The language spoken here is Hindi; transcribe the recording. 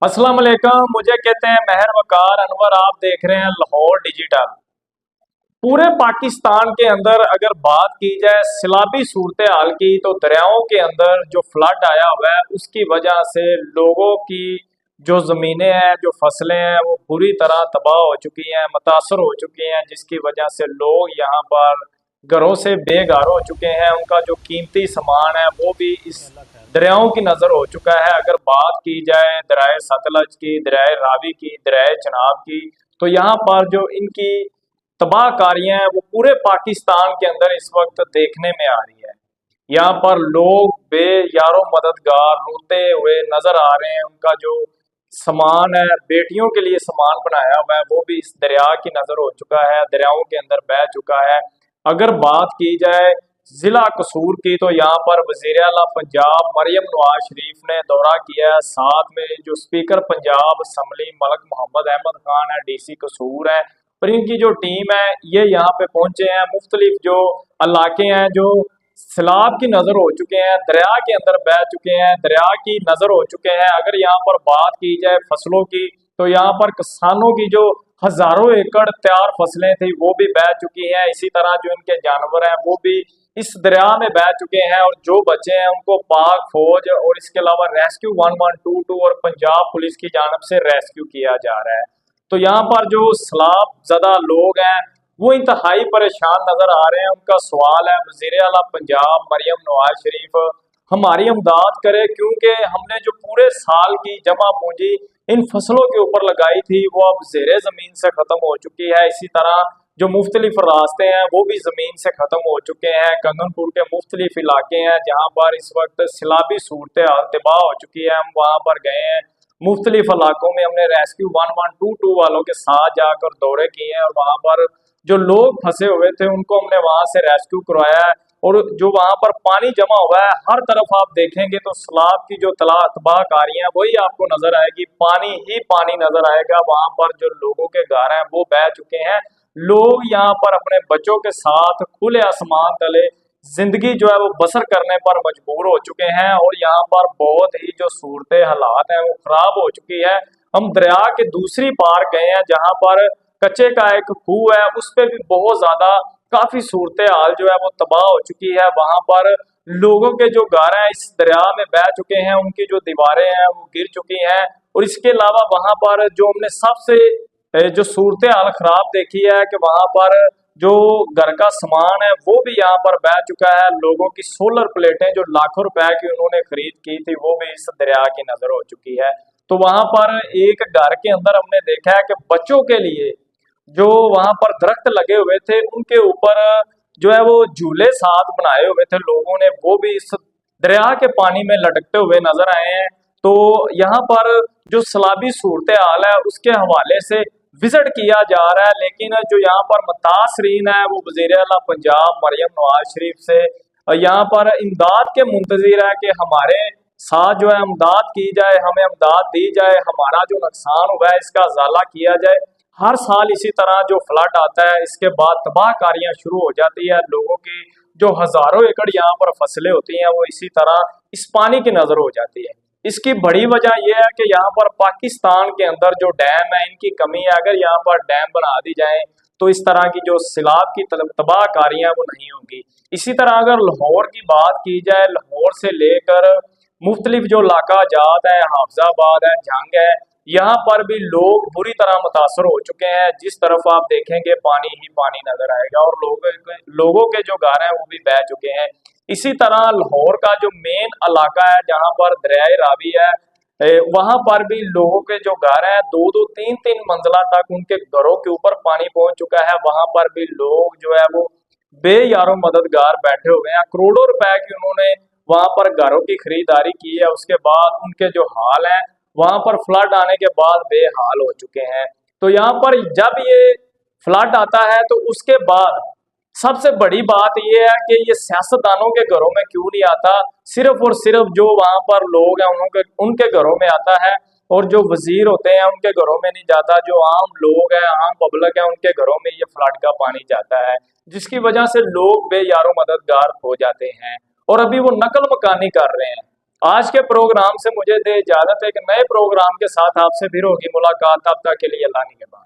अस्सलाम वालेकुम। मुझे कहते हैं महर वकार अनवर। आप देख रहे हैं लाहौर डिजिटल। पूरे पाकिस्तान के अंदर अगर बात की जाए सैलाबी सूरत हाल की, तो दरियाओं के अंदर जो फ्लड आया हुआ है उसकी वजह से लोगों की जो ज़मीनें हैं, जो फसलें हैं, वो बुरी तरह तबाह हो चुकी हैं, मुतासर हो चुकी हैं, जिसकी वजह से लोग यहाँ पर घरों से बेघर हो चुके हैं। उनका जो कीमती सामान है वो भी इस दरियाओं की नज़र हो चुका है। अगर बात की जाए दरियाए सतलज की, दरियाए रावी की, दरियाए चनाब की, तो यहाँ पर जो इनकी तबाहकारियां हैं वो पूरे पाकिस्तान के अंदर इस वक्त देखने में आ रही है। यहाँ पर लोग बेयारो मददगार रोते हुए नजर आ रहे हैं। उनका जो सामान है, बेटियों के लिए सामान बनाया हुआ है, वो भी इस दरिया की नजर हो चुका है, दरियाओं के अंदर बह चुका है। अगर बात की जाए जिला कसूर की, तो यहाँ पर वजीर आला पंजाब मरियम नवाज शरीफ ने दौरा किया है। साथ में जो स्पीकर पंजाब असम्बली मलक मोहम्मद अहमद खान है, डीसी कसूर है, और इनकी जो टीम है ये यहाँ पे पहुंचे हैं। मुख्तलिफ जो इलाके हैं जो सैलाब की नज़र हो चुके हैं, दरिया के अंदर बह चुके हैं, दरिया की नज़र हो चुके हैं। अगर यहाँ पर बात की जाए फसलों की, तो यहाँ पर किसानों की जो हजारों एकड़ तैयार फसलें थी वो भी बह चुकी हैं। इसी तरह जो इनके जानवर हैं वो भी इस दरिया में बह चुके हैं, और जो बचे हैं उनको पाक फौज और इसके अलावा रेस्क्यू 1122 और पंजाब पुलिस की जानब से रेस्क्यू किया जा रहा है। तो यहाँ पर जो सैलाब ज़्यादा लोग हैं वो इंतहाई परेशान नजर आ रहे हैं। उनका सवाल है वजीर आला पंजाब मरियम नवाज शरीफ हमारी इमदाद करे, क्योंकि हमने जो पूरे साल की जमा पूंजी इन फसलों के ऊपर लगाई थी वो अब ज़ेरे ज़मीन से ख़त्म हो चुकी है। इसी तरह जो मुख्तलिफ रास्ते हैं वो भी ज़मीन से ख़त्म हो चुके हैं। कंगनपुर के मुख्तलिफ इलाके हैं जहाँ पर इस वक्त सैलाबी सूरत हाल तबाह हो चुकी है। हम वहाँ पर गए हैं, मुख्तलिफ इलाकों में हमने रेस्क्यू 1122 वालों के साथ जाकर दौरे किए हैं, और वहाँ पर जो लोग फंसे हुए थे उनको हमने वहां से रेस्क्यू करवाया है। और जो वहां पर पानी जमा हुआ है, हर तरफ आप देखेंगे तो सैलाब की जो तबाहकारी है वही आपको नजर आएगी, पानी ही पानी नजर आएगा। वहां पर जो लोगों के घर हैं वो बह चुके हैं। लोग यहाँ पर अपने बच्चों के साथ खुले आसमान तले जिंदगी जो है वो बसर करने पर मजबूर हो चुके हैं, और यहाँ पर बहुत ही जो सूरत हालात है वो खराब हो चुकी है। हम दरिया के दूसरी पार गए हैं जहाँ पर कच्चे का एक खूह है, उस पे भी बहुत ज्यादा काफी सूरत हाल जो है वो तबाह हो चुकी है। वहां पर लोगों के जो घर हैं इस दरिया में बह चुके हैं, उनकी जो दीवारें हैं वो गिर चुकी हैं। और इसके अलावा वहां पर जो हमने सबसे जो सूरत हाल खराब देखी है कि वहां पर जो घर का सामान है वो भी यहाँ पर बह चुका है। लोगों की सोलर प्लेटें जो लाखों रुपए की उन्होंने खरीद की थी वो भी इस दरिया की नजर हो चुकी है। तो वहां पर एक घर के अंदर हमने देखा है कि बच्चों के लिए जो वहां पर दरख्त लगे हुए थे उनके ऊपर जो है वो झूले साथ बनाए हुए थे लोगों ने, वो भी इस दरिया के पानी में लटकते हुए नजर आए हैं। तो यहाँ पर जो सैलाबी सूरत हाल है उसके हवाले से विजिट किया जा रहा है, लेकिन जो यहाँ पर मुतासरीन है वो वजीर आला पंजाब मरियम नवाज शरीफ से यहाँ पर इमदाद के मुंतजिर है कि हमारे साथ जो है इमदाद की जाए, हमें इमदाद दी जाए, हमारा जो नुकसान हुआ है इसका अजाला किया जाए। हर साल इसी तरह जो फ्लड आता है इसके बाद तबाहकारियां शुरू हो जाती है। लोगों की जो हजारों एकड़ यहाँ पर फसलें होती हैं वो इसी तरह इस पानी की नजर हो जाती है। इसकी बड़ी वजह यह है कि यहाँ पर पाकिस्तान के अंदर जो डैम है इनकी कमी है। अगर यहाँ पर डैम बना दी जाए तो इस तरह की जो सैलाब की तबाहकारियां वो नहीं होगी। इसी तरह अगर लाहौर की बात की जाए, लाहौर से लेकर मुख्तलिफ जो इलाका जात है, हाफजाबाद है, जंग है, यहाँ पर भी लोग बुरी तरह मुतासर हो चुके हैं। जिस तरफ आप देखेंगे पानी ही पानी नजर आएगा, और लोगों के जो घर हैं वो भी बह चुके हैं। इसी तरह लाहौर का जो मेन इलाका है जहाँ पर दरियाए रावी है, वहां पर भी लोगों के जो घर हैं दो दो तीन तीन मंजिला तक उनके घरों के ऊपर पानी पहुंच चुका है। वहां पर भी लोग जो है वो बेयारो मददगार बैठे हुए हैं। करोड़ों रुपए की उन्होंने वहां पर घरों की खरीदारी की है, उसके बाद उनके जो हाल है वहां पर फ्लड आने के बाद बेहाल हो चुके हैं। तो यहाँ पर जब ये फ्लड आता है तो उसके बाद सबसे बड़ी बात यह है कि ये सियासतदानों के घरों में क्यों नहीं आता, सिर्फ और सिर्फ जो वहां पर लोग हैं उनके घरों में आता है, और जो वजीर होते हैं उनके घरों में नहीं जाता। जो आम लोग हैं, आम पब्लिक है, उनके घरों में ये फ्लड का पानी जाता है, जिसकी वजह से लोग बेयारो मददगार हो जाते हैं। और अभी वो नकल मकानी कर रहे हैं। आज के प्रोग्राम से मुझे दे इजाजत, एक नए प्रोग्राम के साथ आपसे फिर होगी मुलाकात, तब तक के लिए अल्लाह निगहबान।